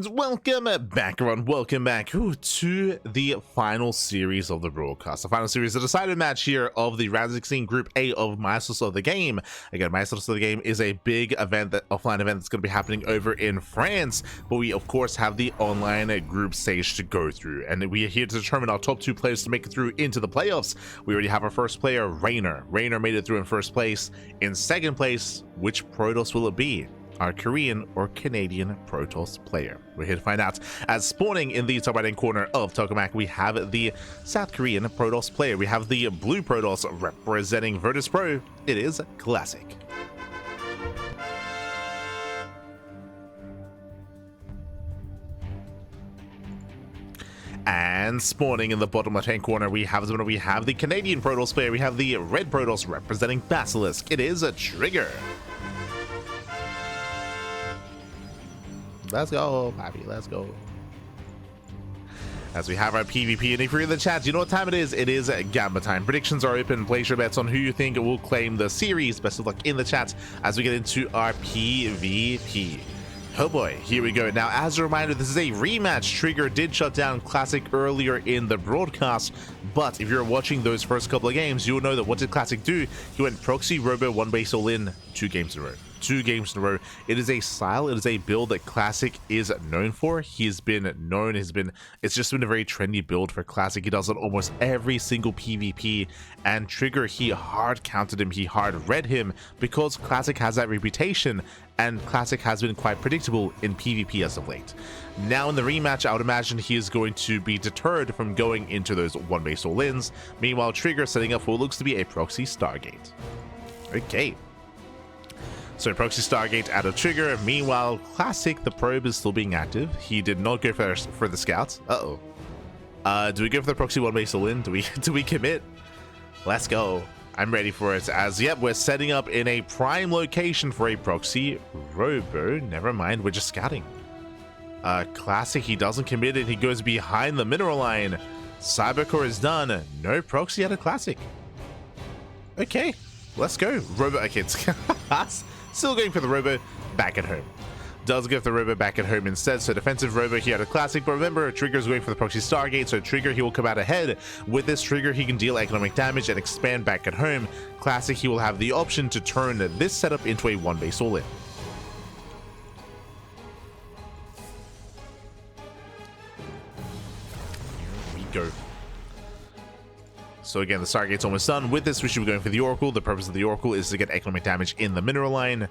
And welcome back, everyone. Welcome back to the final series of the broadcast. The final series, the decided match here of the Ro16 Group A of Maestros of the Game. Again, Maestros of the Game is a big event, offline event that's going to be happening over in France. But we, of course, have the online group stage to go through. And we are here to determine our top 2 players to make it through into the playoffs. We already have our first player, Rainer. Rainer made it through in first place. In second place, which Protoss will it be? Our Korean or Canadian Protoss player. We're here to find out. As spawning in the top right hand corner of Tokamak, we have the South Korean Protoss player. We have the blue Protoss representing Virtus Pro. It is Classic. And spawning in the bottom left hand corner, we have the Canadian Protoss player. We have the red Protoss representing Basilisk. It is a Trigger. Let's go, Pappy, let's go. As we have our PvP, and if you're in the chat, you know what time it is? It is Gamba time. Predictions are open. Place your bets on who you think will claim the series. Best of luck in the chat as we get into our PvP. Oh boy, here we go. Now, as a reminder, this is a rematch. Trigger did shut down Classic earlier in the broadcast, but if you're watching those first couple of games, you'll know that what did Classic do? He went Proxy, Robo, 1 base all in, 2 games in a row. 2 games in a row. It is a style, it is a build that Classic is known for. It's just been a very trendy build for Classic. He does it almost every single PvP, and Trigger, he hard countered him, he hard read him, because Classic has that reputation, and Classic has been quite predictable in PvP as of late. Now in the rematch, I would imagine he is going to be deterred from going into those 1 base all-ins. Meanwhile, Trigger setting up for what looks to be a proxy Stargate. Okay. So proxy Stargate out of Trigger. Meanwhile, Classic, the probe is still being active. He did not go for the scouts. Do we go for the proxy 1 base all-in? Do we commit? Let's go. I'm ready for it. As yep, we're setting up in a prime location for a proxy Robo. Never mind, we're just scouting. Classic, he doesn't commit it. He goes behind the mineral line. Cybercore is done. No proxy out of Classic. Okay, let's go. Robo, okay, it's still going for the Robo back at home. Does give the Robo back at home instead, so defensive Robo here at a Classic, but remember, Trigger's going for the proxy Stargate, so Trigger, he will come out ahead. With this Trigger, he can deal economic damage and expand back at home. Classic, he will have the option to turn this setup into a 1 base all-in. Here we go. So again, the Stargate's almost done. With this, we should be going for the Oracle. The purpose of the Oracle is to get economic damage in the mineral line.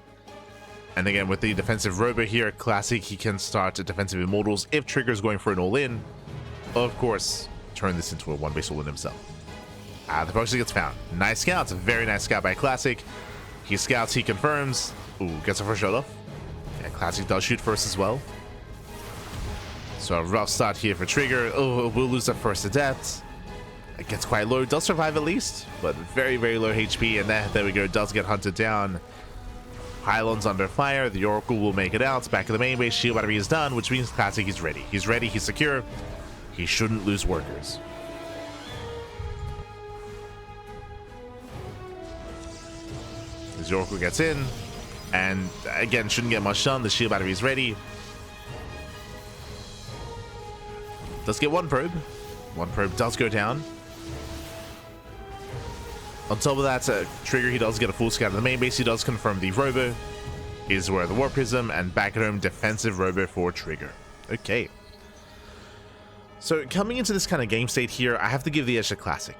And again, with the defensive Robo here, Classic, he can start defensive Immortals. If Trigger's going for an all-in, of course, turn this into a 1 base all-in himself. The proxy gets found. Nice scout. Very nice scout by Classic. He scouts, he confirms. Ooh, gets a first shot off. Yeah, Classic does shoot first as well. So a rough start here for Trigger. Oh, we'll lose the first to death. It gets quite low. Does survive at least, but very, very low HP. And there we go. Does get hunted down. Pylon's under fire. The Oracle will make it out. Back of the main base. Shield battery is done, which means Classic is ready. He's ready. He's secure. He shouldn't lose workers. As Oracle gets in, and again, shouldn't get much done. The shield battery is ready. Does get 1 probe. 1 probe does go down. On top of that, Trigger, he does get a full scout of the main base. He does confirm the Robo is where the Warp Prism, and back at home, defensive Robo for Trigger. Okay. So coming into this kind of game state here, I have to give the edge to Classic.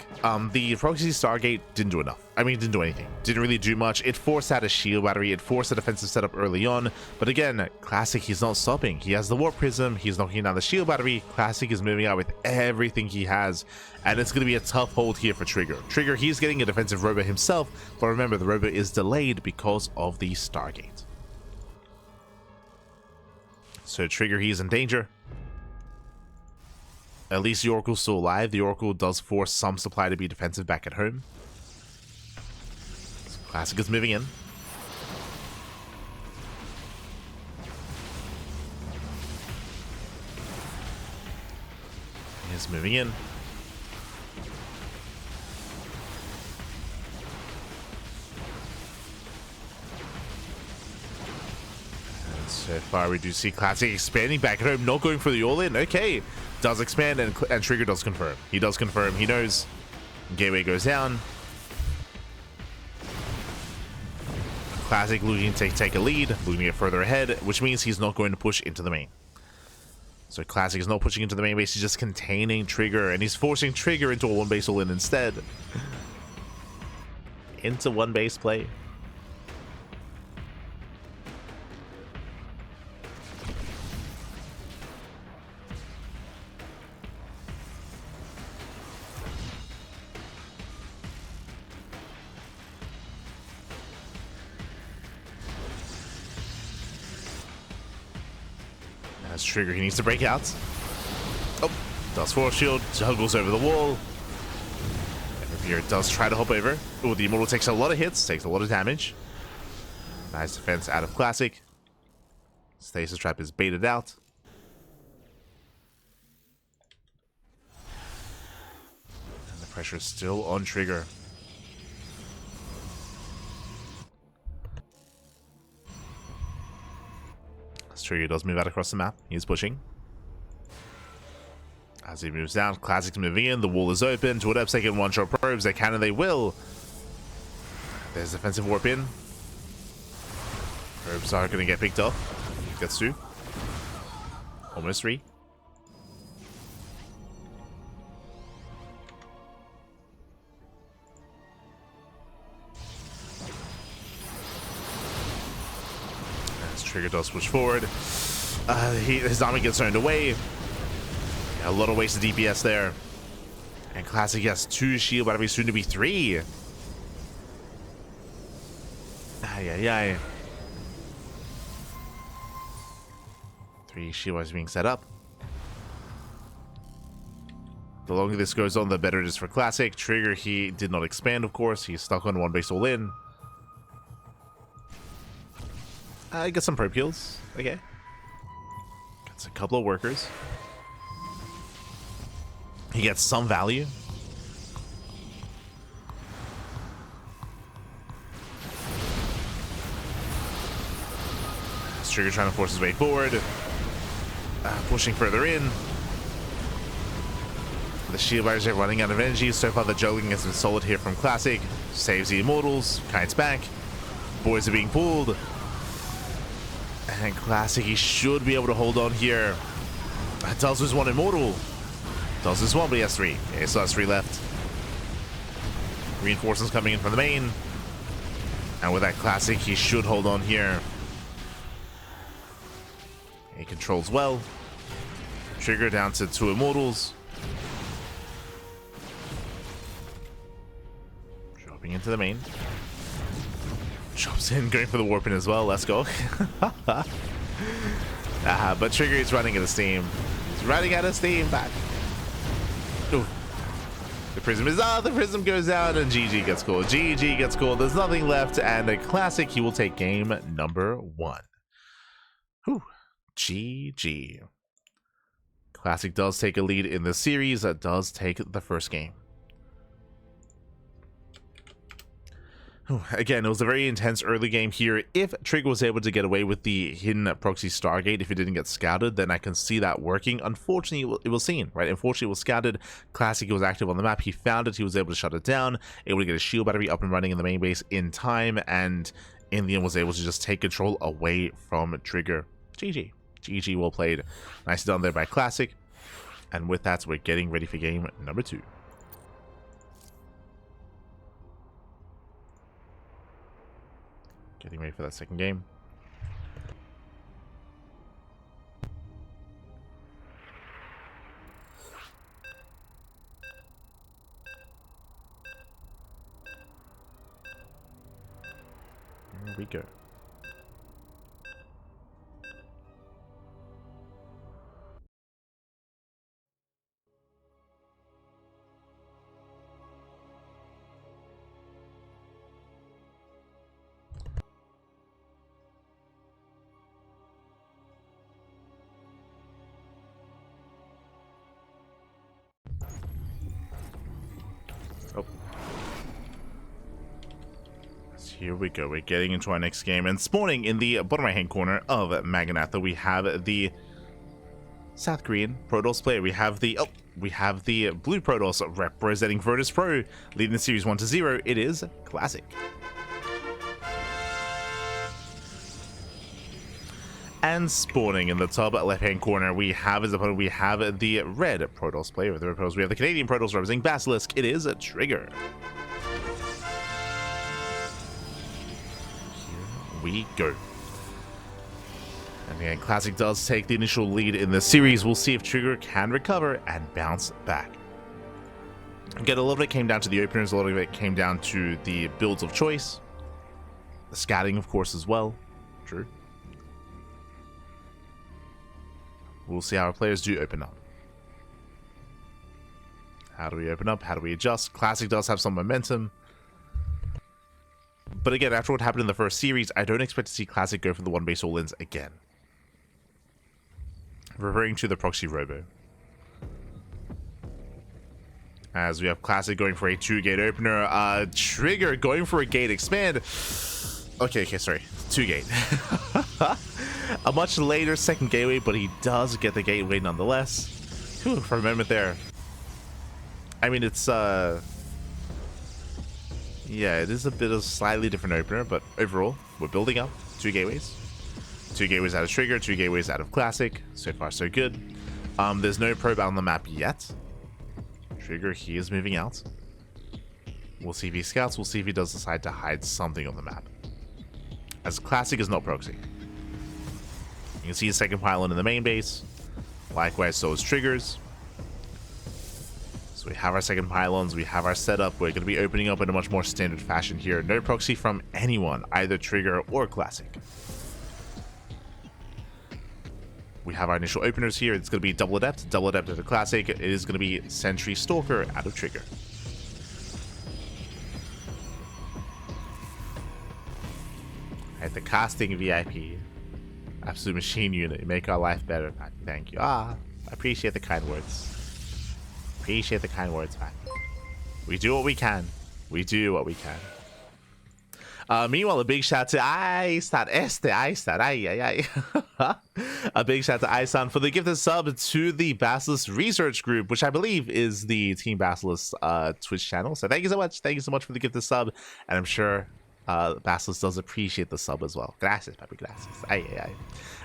The proxy Stargate didn't do enough. I mean, it didn't do anything. Didn't really do much. It forced out a shield battery. It forced a defensive setup early on. But again, Classic, he's not stopping. He has the Warp Prism. He's knocking down the shield battery. Classic is moving out with everything he has. And it's going to be a tough hold here for Trigger. Trigger, he's getting a defensive Robo himself. But remember, the Robo is delayed because of the Stargate. So Trigger, he's in danger. At least the Oracle's still alive. The Oracle does force some supply to be defensive back at home. So Classic is moving in. He's moving in. So far, we do see Classic expanding back at home, not going for the all-in. Okay, does expand, and Trigger does confirm. He does confirm. He knows. Gateway goes down. Classic looking to take a lead, looking to get further ahead, which means he's not going to push into the main. So Classic is not pushing into the main base, he's just containing Trigger, and he's forcing Trigger into a one base all-in instead. Into one base play. As Trigger, he needs to break out. Oh, does force shield, juggles over the wall. Here does try to hop over. Oh, the Immortal takes a lot of hits, takes a lot of damage. Nice defense out of Classic. Stasis Trap is baited out. And the pressure is still on Trigger. As Trigger does move out across the map, he's pushing. As he moves down, Classic's moving in, the wall is open. Toward up second one-shot probes, they can and they will. There's defensive warp in. Probes are going to get picked off. Gets two. Almost three. As Trigger does push forward. His army gets turned away. A lot of wasted DPS there. And Classic has 2 shield battery, soon to be 3. Ay. 3 shield batteries being set up. The longer this goes on, the better it is for Classic. Trigger, he did not expand, of course. He's stuck on one base all in. I got some probe kills. Okay. Got a couple of workers. He gets some value. Trigger trying to force his way forward. Pushing further in. The shield bars are running out of energy. So far the juggling has been solid here from Classic. Saves the Immortals. Kites back. Boys are being pulled. And Classic, he should be able to hold on here. Does lose one Immortal. Does this one, but he has 3. Okay, so that's 3 left. Reinforcements coming in from the main. And with that Classic, he should hold on here. He controls well. Trigger down to 2 Immortals. Dropping into the main. Drops in, going for the warp in as well. Let's go. But Trigger is running out of steam. He's running out of steam back. Ooh. The prism is the prism goes out and GG gets called. GG gets called. There's nothing left, and a Classic, he will take game number 1. Whew. GG. Classic does take a lead in the series. That does take the first game. Again, it was a very intense early game here. If Trigger was able to get away with the hidden proxy Stargate, if it didn't get scouted, then I can see that working. Unfortunately, it was seen, right? Unfortunately, it was scouted. Classic was active on the map. He found it. He was able to shut it down, able to get a shield battery up and running in the main base in time, and in the end was able to just take control away from Trigger. GG. GG, well played. Nicely done there by Classic. And with that, we're getting ready for game number 2. Getting ready for that second game. Here we go. Here we go. We're getting into our next game, and spawning in the bottom right hand corner of Maganatha, we have the South Korean Protoss player. We have the blue Protoss representing Virtus Pro, leading the series 1-0. It is Classic. And spawning in the top left hand corner, we have as opponent, we have the red Protoss player. With the red Protoss, we have the Canadian Protoss representing Basilisk. It is a Trigger. We go. And again, Classic does take the initial lead in the series. We'll see if Trigger can recover and bounce back. Again, a lot of it came down to the openers, a lot of it came down to the builds of choice. The scouting, of course, as well. True. We'll see how our players do open up. How do we open up? How do we adjust? Classic does have some momentum. But again, after what happened in the first series, I don't expect to see Classic go for the 1-base all-ins again. Referring to the proxy robo. As we have Classic going for a 2-gate opener. Trigger going for a gate expand. Okay, sorry. 2-gate. A much later second gateway, but he does get the gateway nonetheless. Whew, for a moment there. I mean, it's, yeah, it is a bit of a slightly different opener, but overall, we're building up 2 gateways. 2 gateways out of Trigger, 2 gateways out of Classic. So far, so good. There's no probe out on the map yet. Trigger, he is moving out. We'll see if he scouts. We'll see if he does decide to hide something on the map. As Classic is not proxy. You can see a second pylon in the main base. Likewise, so is Triggers. So we have our second pylons, we have our setup. We're going to be opening up in a much more standard fashion here. No proxy from anyone, either Trigger or Classic. We have our initial openers here. It's going to be double adept out of Classic. It is going to be Sentry Stalker out of Trigger. At the casting VIP. Absolute machine unit. You make our life better. Thank you. I appreciate the kind words. Appreciate the kind words, man. We do what we can. We do what we can. Meanwhile, a big shout to a big shout to Isan for the gifted sub to the Basilisk Research Group, which I believe is the Team Basilisk Twitch channel. So thank you so much. Thank you so much for the gifted sub. And I'm sure Basilisk does appreciate the sub as well. Gracias, papi, gracias.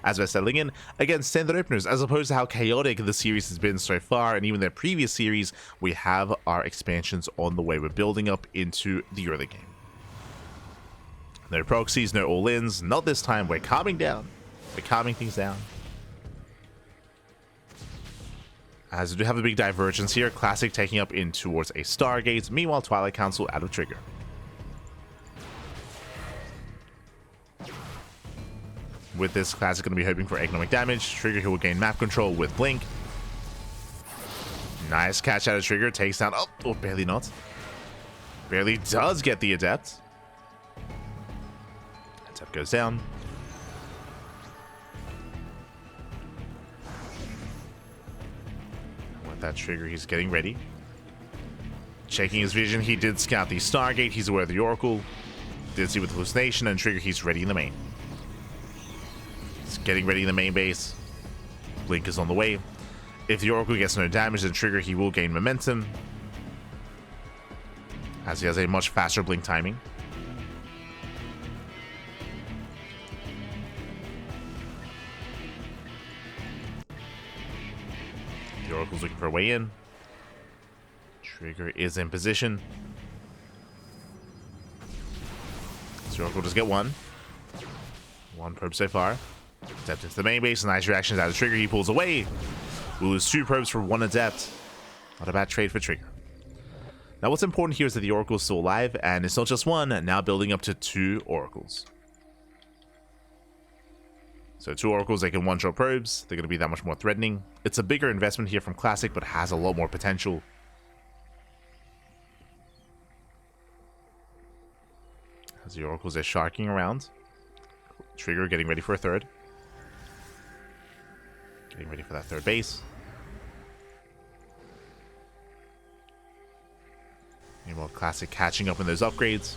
As we're settling in, again, standard openers, as opposed to how chaotic the series has been so far, and even their previous series, we have our expansions on the way. We're building up into the early game. No proxies, no all-ins. Not this time. We're calming down. We're calming things down. As we do have a big divergence here. Classic taking up in towards a Stargate. Meanwhile, Twilight Council out of Trigger. With this, Classic going to be hoping for economic damage. Trigger, who will gain map control with Blink. Nice catch out of Trigger. Takes down... Oh, barely not. Barely does get the Adept. Adept goes down. With that Trigger, he's getting ready. Checking his vision, he did scout the Stargate. He's aware of the Oracle. Did see with Hallucination, and Trigger, he's ready in the main. Getting ready in the main base. Blink is on the way. If the Oracle gets no damage, then Trigger, he will gain momentum, as he has a much faster Blink timing. The Oracle's looking for a way in. Trigger is in position. So the Oracle does get one. One probe so far. Adept into the main base. Nice reactions out of Trigger. He pulls away. We'll lose 2 probes for 1 Adept. Not a bad trade for Trigger. Now what's important here is that the Oracle is still alive, and it's not just one, now building up to 2 Oracles. So 2 Oracles, they can one-shot probes. They're going to be that much more threatening. It's a bigger investment here from Classic, but has a lot more potential. As the Oracles are sharking around. Trigger getting ready for a third. Getting ready for that third base. Meanwhile, Classic catching up in those upgrades.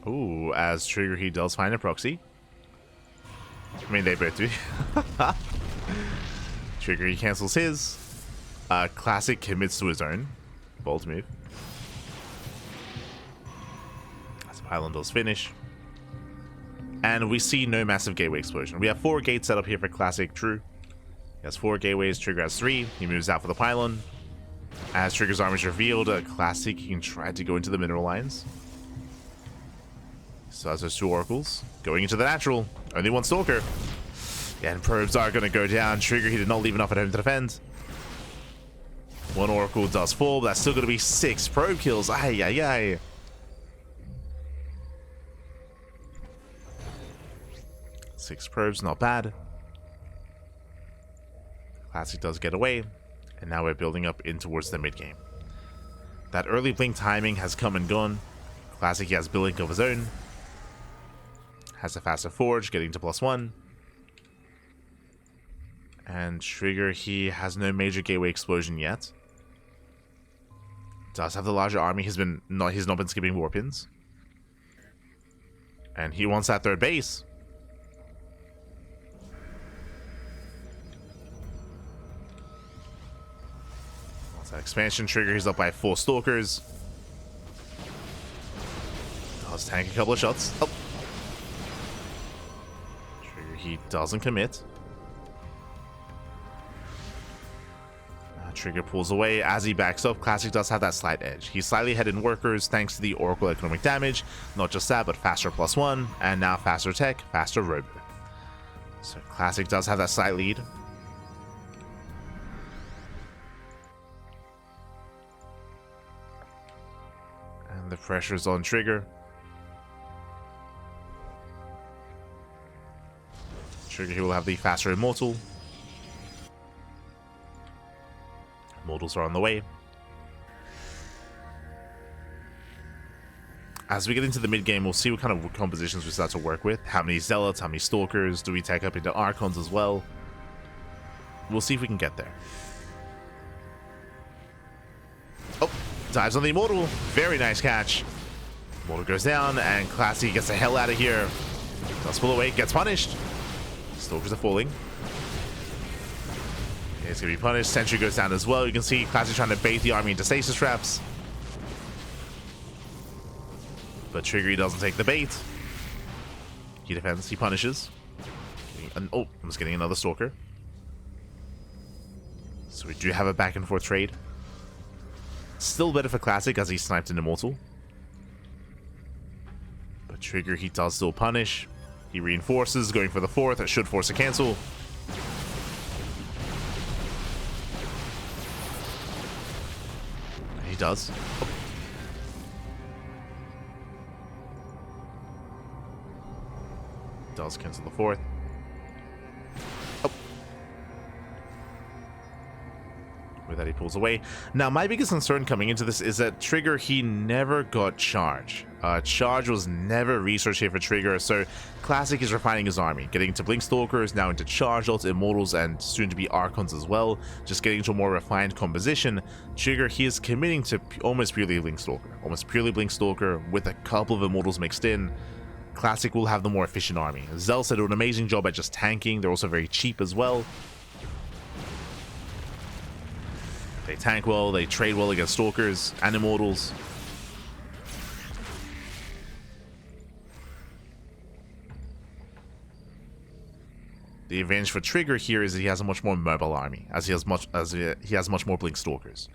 Ooh, as Trigger, he does find a proxy. I mean, they both do. Trigger, he cancels his. Classic commits to his own. Bold move. As Pylon does finish. And we see no massive gateway explosion. We have 4 gates set up here for Classic True. He has 4 gateways, Trigger has 3. He moves out for the Pylon. As Trigger's arm is revealed, Classic, he can try to go into the mineral lines. So as those 2 oracles going into the natural. Only 1 stalker. Yeah, and probes are going to go down. Trigger, he did not leave enough at home to defend. 1 oracle does fall, but that's still going to be 6 probe kills. Ay, ay, ay. Six probes, not bad. Classic does get away, and now we're building up in towards the mid game. That early blink timing has come and gone. Classic, he has blink of his own. Has a faster forge, getting to +1. And Trigger, he has no major gateway explosion yet. Does have the larger army. He's not been skipping war pins. And he wants that 3rd base. Wants that expansion. Trigger, he's up by 4 stalkers. Does tank a couple of shots. Oh. Trigger, he doesn't commit. Trigger pulls away as he backs up. Classic does have that slight edge. He's slightly ahead in workers thanks to the Oracle economic damage. Not just that, but faster +1, and now faster tech, faster robo. So Classic does have that slight lead. And the pressure's on Trigger. Trigger, he will have the faster Immortal. Immortals are on the way. As we get into the mid game, we'll see what kind of compositions we start to work with. How many Zealots, how many Stalkers, do we take up into Archons as well? We'll see if we can get there. Oh, dives on the Immortal. Very nice catch. Immortal goes down, and Classy gets the hell out of here. Does pull away, gets punished. Stalkers are falling. It's going to be punished. Sentry goes down as well. You can see Classic trying to bait the army into stasis traps. But Trigger, he doesn't take the bait. He defends. He punishes. Oh, I'm just getting another Stalker. So we do have a back and forth trade. Still better for Classic as he sniped an Immortal. But Trigger, he does still punish. He reinforces, going for the 4th. That should force a cancel. Does. Oh. Does cancel the 4th. Oh. With that, he pulls away. Now, my biggest concern coming into this is that Trigger, he never got charge. Charge was never researched here for Trigger, so Classic is refining his army, getting into Blink Stalkers, now into Charge Ults, Immortals, and soon to be Archons as well, just getting into a more refined composition. Trigger, he is committing to almost purely Blink Stalker, with a couple of Immortals mixed in. Classic will have the more efficient army. Zealots do an amazing job at just tanking, they're also very cheap as well. They tank well, they trade well against Stalkers and Immortals. The advantage for Trigger here is that he has a much more mobile army, as he has much more Blink Stalkers.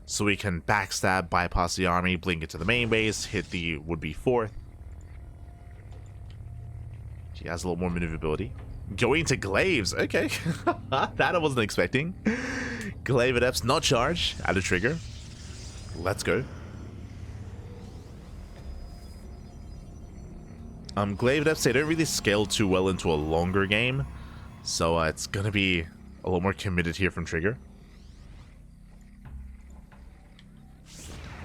So he can backstab, bypass the army, blink it to the main base, hit the would-be 4th. He has a lot more maneuverability. Going to Glaives, okay. That I wasn't expecting. Glaive Adepts, not charge, out of Trigger. Let's go. Glaive Adepts, they don't really scale too well into a longer game. So it's going to be a lot more committed here from Trigger.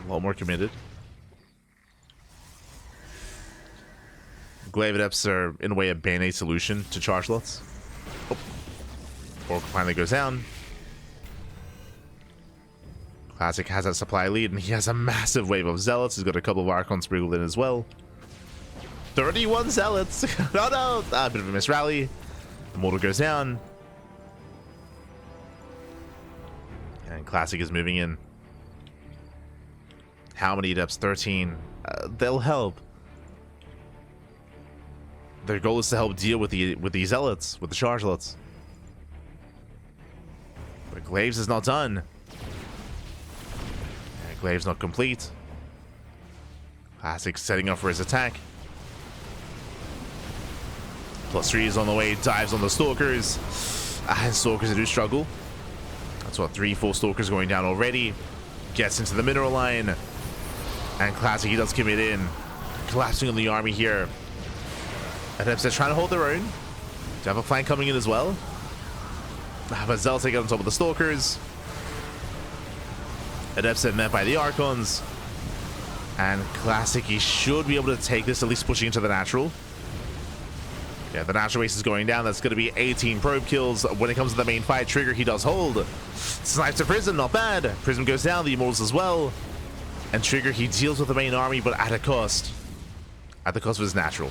A lot more committed. Glaive Adepts are, in a way, a band-aid solution to charge lots. Oh. Oracle finally goes down. Classic has that supply lead, and he has a massive wave of Zealots. He's got a couple of Archons sprinkled in as well. 31 zealots. No, no. A bit of a miss rally. The mortal goes down. And Classic is moving in. How many adepts? 13. They'll help. Their goal is to help deal with the zealots, with the chargelets. But Glaives is not done. And Glaives not complete. Classic setting up for his attack. +3 is on the way, dives on the Stalkers. And Stalkers do struggle. That's what, 3-4 Stalkers going down already. Gets into the mineral line. And Classic, he does commit in. Collapsing on the army here. Adepts are trying to hold their own. Do have a flank coming in as well. But Zell take it on top of the Stalkers. Adepts are met by the Archons. And Classic, he should be able to take this, at least pushing into the natural. Yeah, the natural race is going down. That's going to be 18 probe kills. When it comes to the main fight, Trigger, he does hold. Snipes to Prism, not bad. Prism goes down, the Immortals as well. And Trigger, he deals with the main army, but at a cost. At the cost of his natural.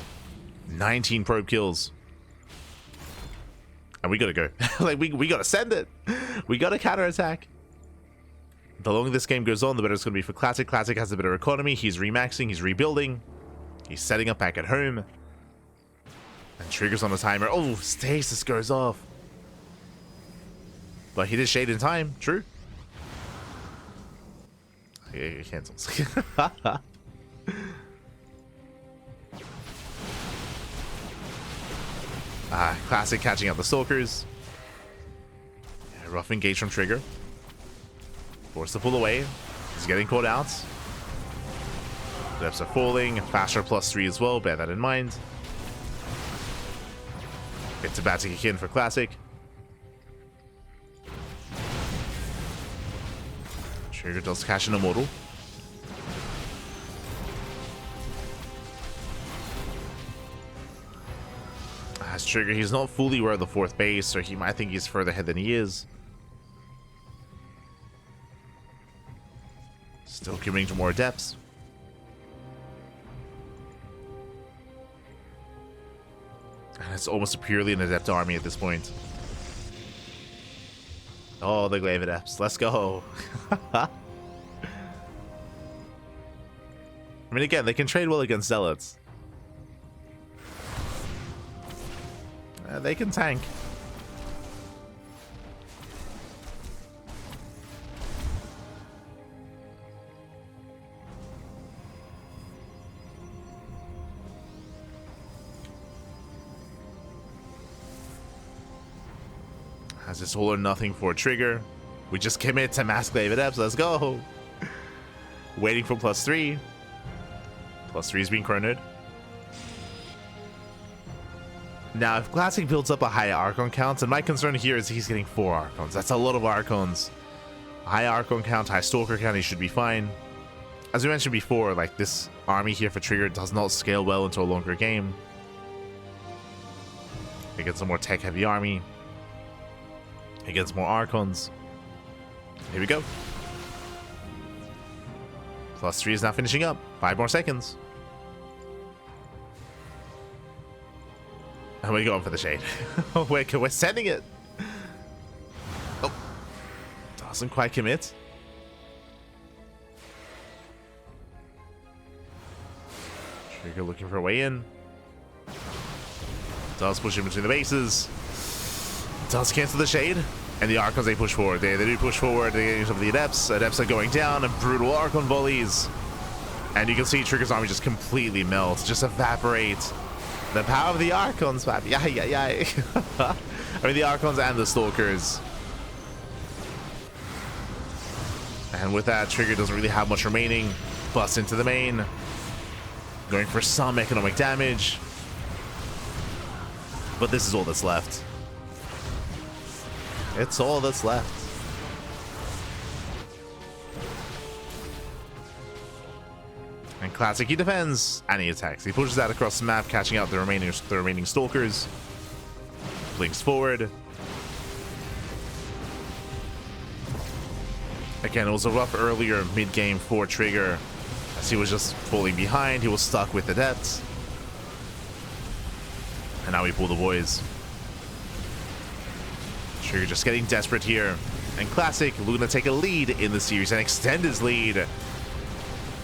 19 probe kills. And we gotta go. Like, we gotta send it. We gotta counterattack. The longer this game goes on, the better it's gonna be for Classic. Classic has a better economy. He's remaxing, he's rebuilding. He's setting up back at home. And Trigger's on the timer. Oh, Stasis goes off. But he did shade in time. True. He cancels. Classic catching out the Stalkers. Yeah, rough engage from Trigger. Forced to pull away. He's getting caught out. Depths are falling. Faster +3 as well. Bear that in mind. It's about to kick in for Classic. Trigger does cash an Immortal. As Trigger, he's not fully aware of the 4th base, so he might think he's further ahead than he is. Still committing to more depths. And it's almost purely an adept army at this point. Oh, the Glaive Adepts. Let's go. I mean, again, they can trade well against Zealots. They can tank. Has this all or nothing for Trigger. We just commit to Mass Glaive Adepts. Let's go. Waiting for +3. +3 is being chronoed. Now, if Classic builds up a high Archon count, and my concern here is he's getting 4 Archons. That's a lot of Archons. High Archon count, high Stalker count, he should be fine. As we mentioned before, like, this army here for Trigger does not scale well into a longer game. Against a more tech-heavy army. Against more Archons. Here we go. +3 is now finishing up. 5 more seconds. And we're going for the shade. We're sending it. Oh. Doesn't quite commit. Trigger looking for a way in. Does push in between the bases. Does cancel the shade. And the Archons, they push forward. They do push forward. They're getting some of the Adepts. Adepts are going down. And brutal Archon volleys. And you can see Trigger's army just completely melt. Just evaporate. The power of the Archons, man. Yeah. I mean, the Archons and the Stalkers. And with that, Trigger doesn't really have much remaining. Bust into the main. Going for some economic damage. But this is all that's left. It's all that's left. And Classic, he defends and he attacks. He pushes that across the map, catching out the remaining Stalkers. Blinks forward. Again, it was a rough earlier mid-game for Trigger, as he was just falling behind. He was stuck with Adepts. And now we pull the boys. Trigger just getting desperate here. And Classic looking to take a lead in the series and extend his lead.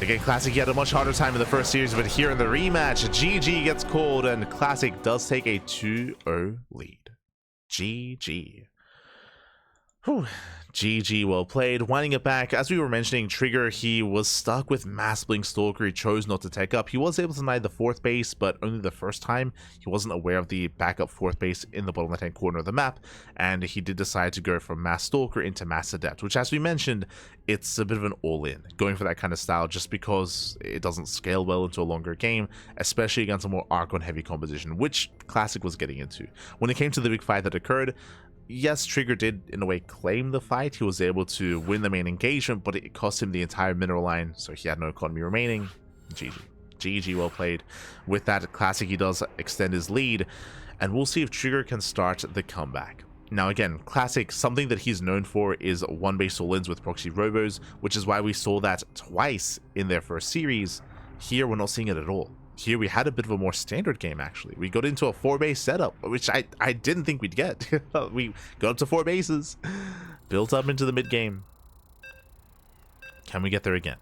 Again, Classic, he had a much harder time in the first series, but here in the rematch, GG gets called, and Classic does take a 2-0 lead. GG. Whew. GG, well played. Winding it back, as we were mentioning, Trigger, he was stuck with Mass Blink Stalker. He chose not to take up. He was able to deny the 4th base, but only the first time. He wasn't aware of the backup 4th base in the bottom left-hand corner of the map, and he did decide to go from Mass Stalker into Mass Adept, which, as we mentioned, it's a bit of an all-in, going for that kind of style just because it doesn't scale well into a longer game, especially against a more Archon-heavy composition, which Classic was getting into. When it came to the big fight that occurred, yes, Trigger did, in a way, claim the fight. He was able to win the main engagement, but it cost him the entire mineral line, so he had no economy remaining. GG. GG, well played. With that, Classic, he does extend his lead, and we'll see if Trigger can start the comeback. Now again, Classic, something that he's known for is one-base all-ins with proxy robos, which is why we saw that twice in their first series. Here, we're not seeing it at all. Here we had a bit of a more standard game, actually. We got into a 4-base setup, which I didn't think we'd get. We got up to 4 bases, built up into the mid-game. Can we get there again?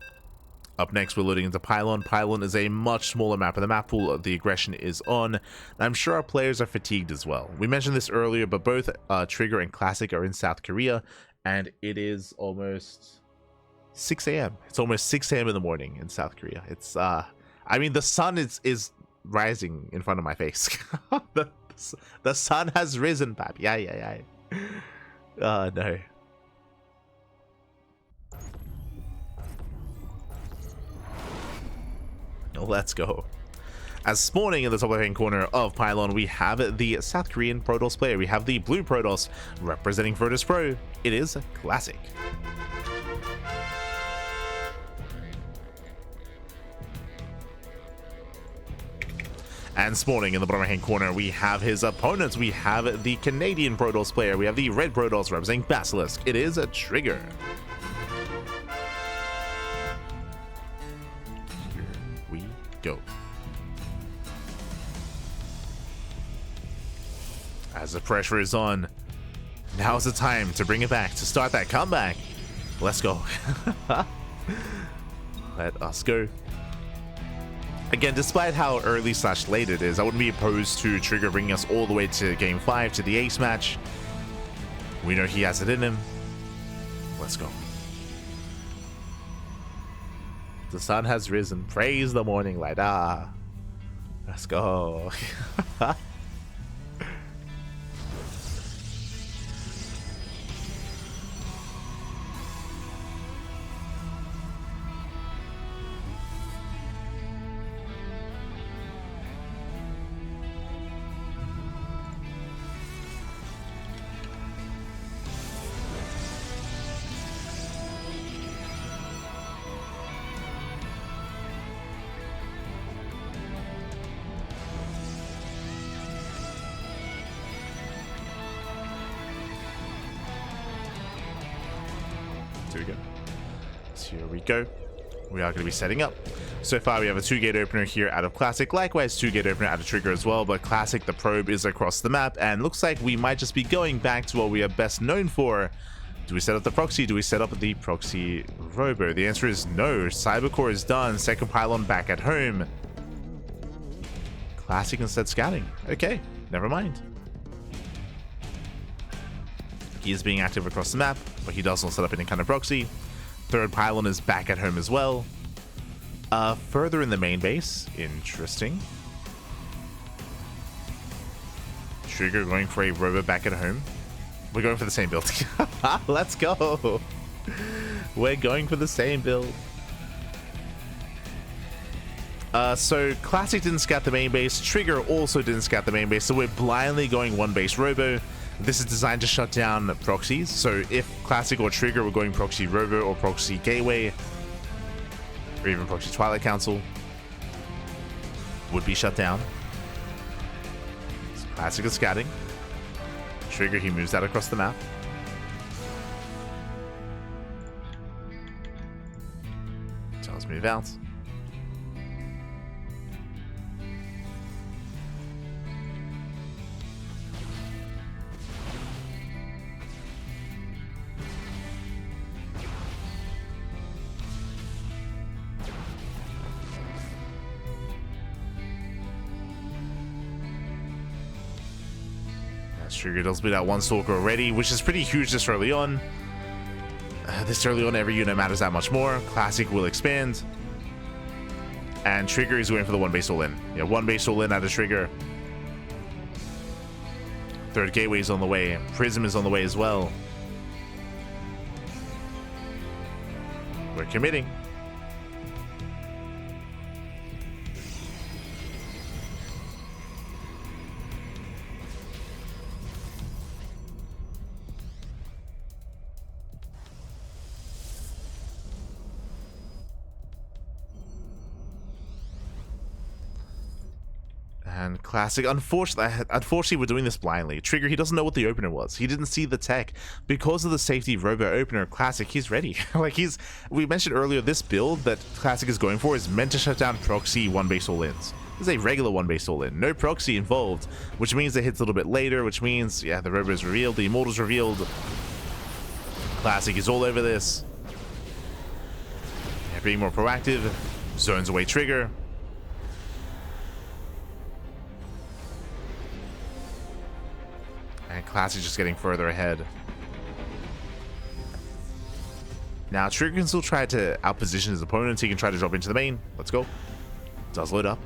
Up next, we're loading into Pylon. Pylon is a much smaller map, and the map pool the aggression is on. And I'm sure our players are fatigued as well. We mentioned this earlier, but both Trigger and Classic are in South Korea, and it is almost 6 a.m. It's almost 6 a.m. in the morning in South Korea. It's I mean, the sun is rising in front of my face. the sun has risen, pap. Yeah. No. Let's go. As spawning in the top left-hand corner of Pylon, we have the South Korean Protoss player. We have the blue Protoss representing Virtus Pro. It is Classic. And spawning in the bottom right-hand corner, we have his opponents. We have the Canadian Protoss player. We have the red Protoss representing Basilisk. It is a Trigger. Here we go. As the pressure is on, now's the time to bring it back, to start that comeback. Let's go. Let us go. Again, despite how early/late it is, I wouldn't be opposed to Trigger bringing us all the way to Game 5, to the ace match. We know he has it in him. Let's go. The sun has risen. Praise the morning light. Let's go. Here we go. We are going to be setting up. So far, we have a 2-gate opener here out of Classic. Likewise, 2-gate opener out of Trigger as well. But Classic, the probe is across the map. And looks like we might just be going back to what we are best known for. Do we set up the proxy? Do we set up the proxy robo? The answer is no. Cybercore is done. Second Pylon back at home. Classic instead scouting. Okay, never mind. He is being active across the map, but he does not set up any kind of proxy. Third Pylon is back at home as well. Further in the main base. Interesting. Trigger going for a robo back at home. We're going for the same build. Let's go. We're going for the same build. So Classic didn't scout the main base. Trigger also didn't scout the main base. So we're blindly going one base robo. This is designed to shut down proxies, so if Classic or Trigger were going proxy robo or proxy gateway, or even proxy Twilight Council, would be shut down. So Classic is scouting. Trigger, he moves that across the map. Tells move out. Trigger does beat out one Stalker already, which is pretty huge this early on. This early on, every unit matters that much more. Classic will expand. And Trigger is going for the one base all in. Yeah, one base all in out of Trigger. Third gateway is on the way. Prism is on the way as well. We're committing. And Classic, unfortunately, we're doing this blindly. Trigger, he doesn't know what the opener was. He didn't see the tech. Because of the safety robo opener, Classic, he's ready. Like, we mentioned earlier, this build that Classic is going for is meant to shut down proxy one base all-ins. This is a regular one base all-in. No proxy involved, which means it hits a little bit later, which means, yeah, the robo is revealed, the immortal's revealed. Classic is all over this. Yeah, being more proactive. Zones away Trigger. And Classic just getting further ahead. Now, Trigger can still try to outposition his opponent. He can try to drop into the main. Let's go. Does load up.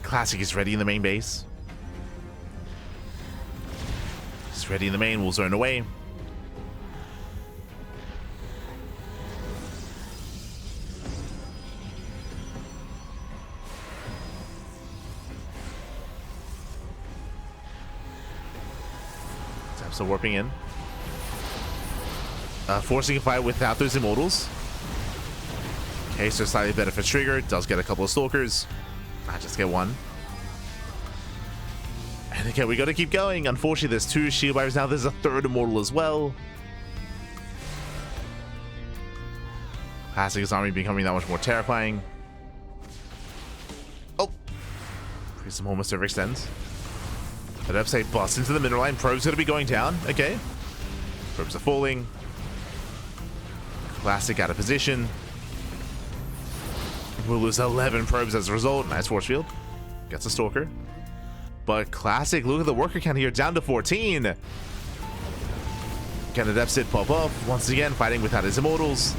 Classic is ready in the main base. He's ready in the main. We'll zone away. So warping in. Forcing a fight without those immortals. Okay, so slightly better for Trigger. Does get a couple of Stalkers. I just get one. And again, we got to keep going. Unfortunately, there's two shield barriers now. There's a third immortal as well. Classic's army becoming that much more terrifying. Oh! Prism almost overextends. But F-State busts into the middle line. Probe's going to be going down. Okay. Probes are falling. Classic out of position. We'll lose 11 probes as a result. Nice force field. Gets a Stalker. But Classic, look at the worker count here, down to 14. Can an F-State pop off? Once again, fighting without his immortals.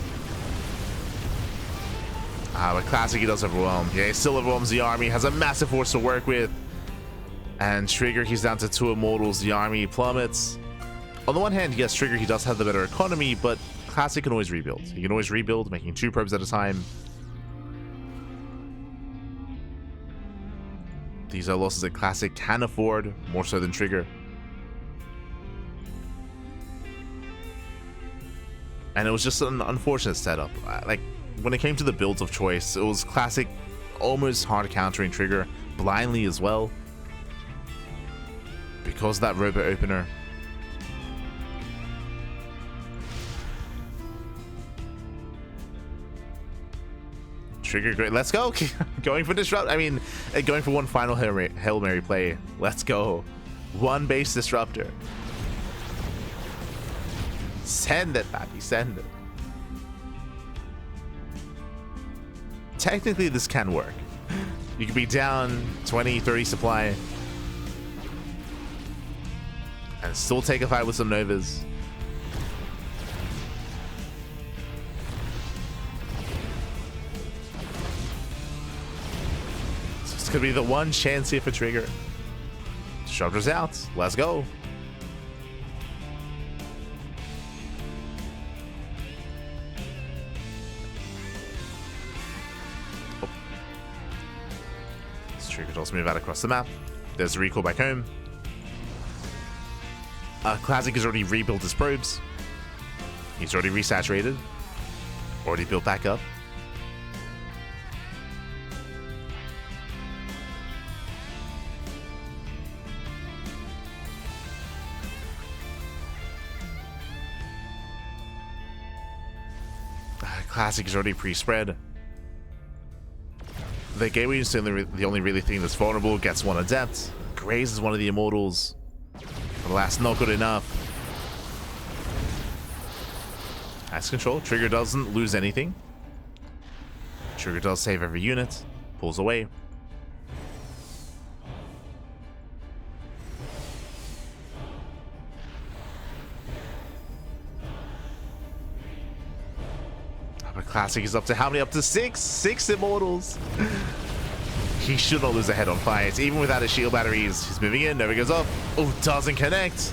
But Classic, he does overwhelm. Yeah, he still overwhelms the army. Has a massive force to work with. And Trigger, he's down to 2 immortals. The army plummets. On the one hand, yes, Trigger, he does have the better economy, but Classic can always rebuild. He can always rebuild, making 2 probes at a time. These are losses that Classic can afford, more so than Trigger. And it was just an unfortunate setup. Like, when it came to the builds of choice, it was Classic almost hard countering Trigger, blindly as well. Because of that robo opener. Trigger, great. Let's go. Going for disrupt. I mean, going for one final Hail Mary play. Let's go. One base disruptor. Send it, Pappy. Send it. Technically, this can work. You could be down 20, 30 supply. And still take a fight with some Novas. So this could be the one chance here for Trigger. Disruptor's out. Let's go. Oh. This Trigger does move out across the map. There's a recall back home. Classic has already rebuilt his probes. He's already resaturated. Already built back up. Classic is already pre-spread. The gateway is the only really thing that's vulnerable. Gets one adept. Graze is one of the immortals. Alas, not good enough. Nice control. Trigger doesn't lose anything. Trigger does save every unit. Pulls away. Classic is up to how many? Up to 6? 6 immortals. He should not lose a head on fight, even without his shield batteries. He's moving in, never goes up. Oh, doesn't connect.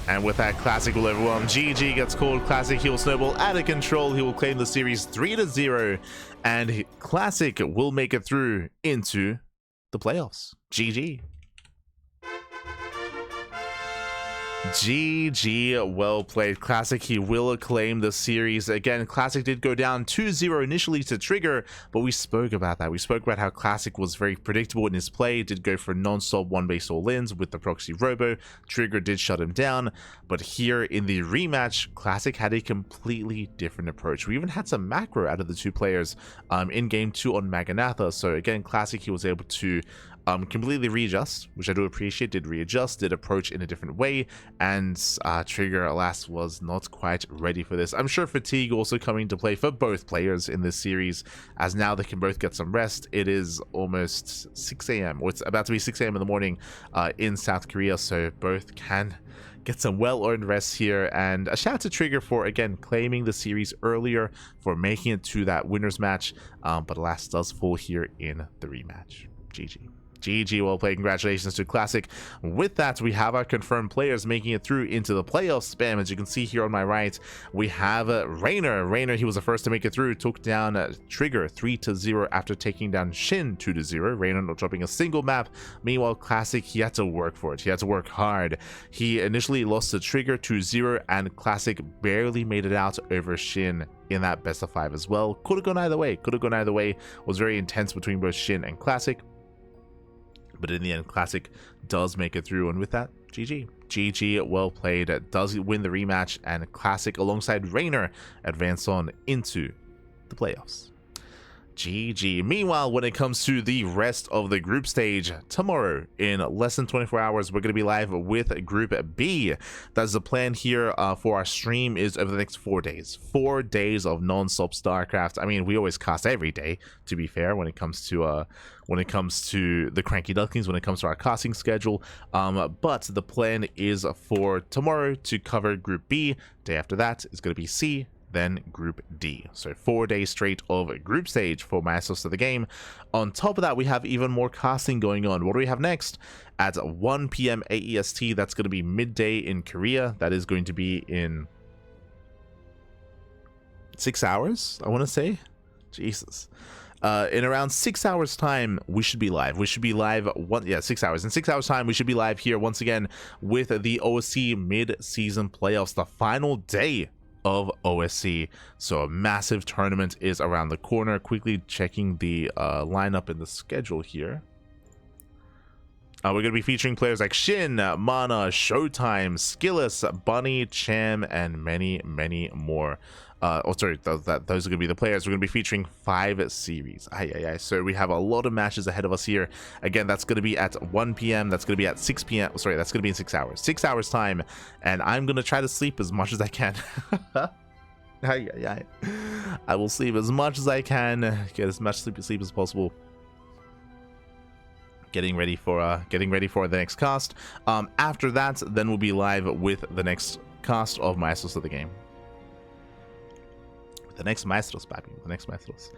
And with that, Classic will overwhelm. GG gets called. Classic, he will snowball out of control. He will claim the series 3-0. And Classic will make it through into the playoffs. GG. GG, well played. Classic, he will claim the series. Again, Classic did go down 2-0 initially to Trigger, but we spoke about that. We spoke about how Classic was very predictable in his play, did go for non-stop one-base all-ins with the proxy robo. Trigger did shut him down, but here in the rematch, Classic had a completely different approach. We even had some macro out of the two players in game 2 on Maganatha, so again, Classic, he was able to completely readjust, which I do appreciate. Did readjust, did approach in a different way, and Trigger, alas, was not quite ready for this. I'm sure fatigue also coming to play for both players in this series, as now they can both get some rest. It is almost 6 a.m. or it's about to be 6 a.m. in the morning in South Korea, so both can get some well-earned rest here. And a shout out to Trigger for, again, claiming the series earlier, for making it to that winner's match, but alas, does fall here in the rematch. GG. GG, well played. Congratulations to Classic. With that, we have our confirmed players making it through into the playoff spam. As you can see here on my right, we have Rainer. Rainer, he was the first to make it through, took down Trigger 3-0 after taking down Shin 2-0. Rainer not dropping a single map. Meanwhile, Classic, he had to work for it. He had to work hard. He initially lost to Trigger 2-0, and Classic barely made it out over Shin in that best of 5 as well. Could have gone either way. Could have gone either way. It was very intense between both Shin and Classic. But in the end, Classic does make it through, and with that, GG. GG, well played. Does win the rematch, and Classic alongside Rainer advance on into the playoffs. GG. Meanwhile, when it comes to the rest of the group stage, tomorrow in less than 24 hours, we're going to be live with Group B. That's the plan here for our stream, is over the next 4 days. 4 days of non-stop StarCraft. I mean, we always cast every day, to be fair, when it comes to the CranKy Ducklings, when it comes to our casting schedule. But the plan is for tomorrow to cover Group B. Day after that is going to be C, then Group D. So 4 days straight of group stage for Maestros of the game. On top of that, we have even more casting going on. What do we have next? At 1 p.m. AEST, that's going to be midday in Korea. That is going to be in 6 hours, I want to say. Jesus. In around 6 hours time, we should be live. We should be live 6 hours. In 6 hours time, we should be live here once again with the OSC mid-season playoffs, the final day of OSC. So a massive tournament is around the corner. Quickly checking the lineup in the schedule here. We're going to be featuring players like Shin, Mana, Showtime, Skillus, Bunny, Cham, and many, many more. Those are going to be the players. We're going to be featuring 5 series. So we have a lot of matches ahead of us here. Again, that's going to be at 1 p.m. That's going to be at 6 p.m. Sorry, that's going to be in 6 hours. 6 hours time. And I'm going to try to sleep as much as I can. I will sleep as much as I can. Get as much sleep as possible. Getting ready for the next cast. After that, then we'll be live with the next cast of Maestros of the game. The next Maestros, baby. The next Maestros.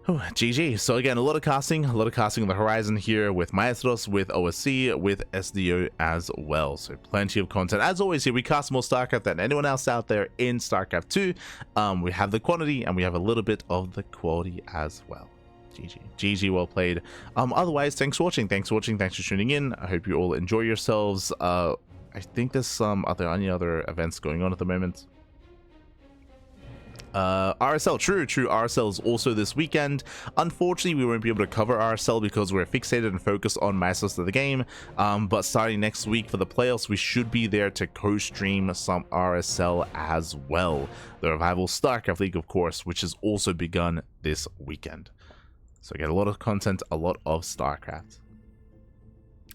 GG. So again, a lot of casting on the horizon here with Maestros, with OSC, with SDO as well. So plenty of content. As always, here we cast more StarCraft than anyone else out there in StarCraft 2. We have the quantity and we have a little bit of the quality as well. GG, well played. Otherwise, thanks for watching. Thanks for tuning in. I hope you all enjoy yourselves. I think there's any other events going on at the moment. RSL, true, RSL is also this weekend. Unfortunately, we won't be able to cover RSL because we're fixated and focused on Maestros of the game, but starting next week for the playoffs, we should be there to co-stream some RSL as well. The Revival StarCraft League, of course, which has also begun this weekend. So get a lot of content, a lot of StarCraft.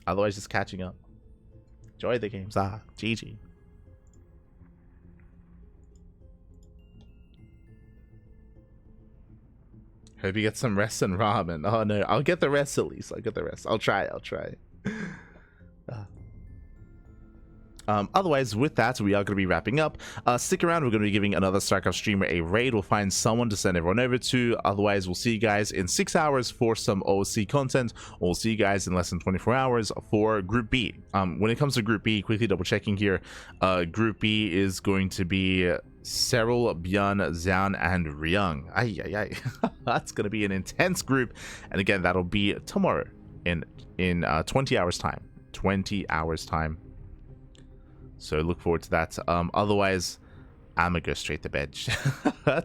Otherwise, just catching up. Enjoy the games. GG. Hope you get some rest and ramen. Oh no, I'll get the rest at least. I'll get the rest. I'll try. Otherwise, with that, we are going to be wrapping up. Stick around. We're going to be giving another StarCraft streamer a raid. We'll find someone to send everyone over to. Otherwise, we'll see you guys in 6 hours for some OC content. We'll see you guys in less than 24 hours for Group B. When it comes to Group B, quickly double checking here, Group B is going to be Cyril, Björn, Zhan, and Ryung. That's going to be an intense group. And again, that'll be tomorrow in 20 hours time. 20 hours time. So look forward to that. Otherwise, I'm gonna go straight to bed.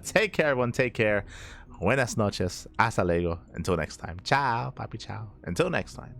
Take care, everyone. Take care. Buenas noches. Hasta luego. Until next time. Ciao. Papi ciao. Until next time.